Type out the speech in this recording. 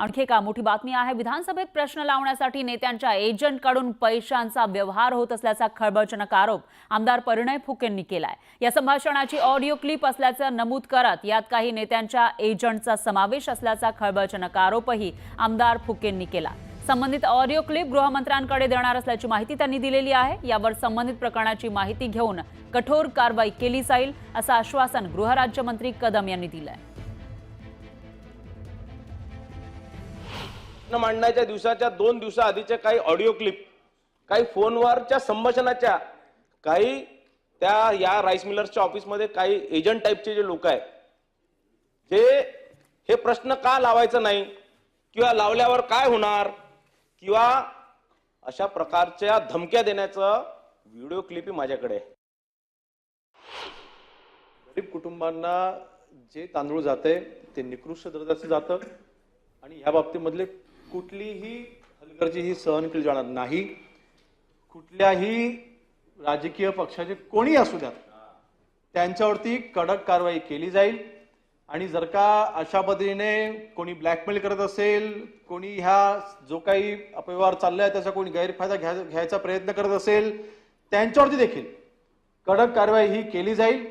आणखी एका मोठी बातमी आहे। विधानसभेत प्रश्न लावण्यासाठी नेत्यांच्या एजंटकडून पैशांचा व्यवहार होत असल्याचा खळबळजनक आरोप आमदार परिणय फुकेंनी केलाय। या संभाषणाची ऑडिओ क्लिप असल्याचं नमूद करत यात काही नेत्यांच्या एजंटचा समावेश असल्याचा खळबळजनक आरोपही आमदार फुकेंनी केला। संबंधित ऑडिओ क्लिप गृहमंत्र्यांकडे देणार असल्याची माहिती त्यांनी दिलेली आहे। यावर संबंधित प्रकरणाची माहिती घेऊन कठोर कारवाई केली जाईल असं आश्वासन गृहराज्यमंत्री कदम यांनी दिलंय। मांडण्याच्या दिवसाच्या 2 दिवसाआधीच्या काही ऑडिओ क्लिप, काही फोनवरच्या संभाषणाच्या, काही त्या या राईस मिलर्सच्या ऑफिसमध्ये काही एजंट टाइपचे जे लोक आहेत, जे हे प्रश्न का लावायचं नाही किंवा लावल्यावर काय होणार किंवा अशा प्रकारच्या धमक्या देण्याचं व्हिडिओ क्लिप माझ्याकडे आहे। गरीब कुटुंबांना जे तांदूळ जाते ते निकृष्ट दर्जाचं जातं आणि या बाबतीमधले कुठलीही हलगर्जी सहन केली जाणार नाही। कुठल्याही राजकीय पक्षाचे कोणी असू द्या त्यांच्यावरती कडक कारवाई केली जाईल आणि जर का अशा पद्धतीने कोणी ब्लॅकमेल करत असेल, कोणी ह्या जो काही अपव्यवहार चाललाय त्याचा कोणी गैरफायदा घ्यायचा प्रयत्न करत असेल त्यांच्यावरती देखील कडक कारवाई ही केली जाईल।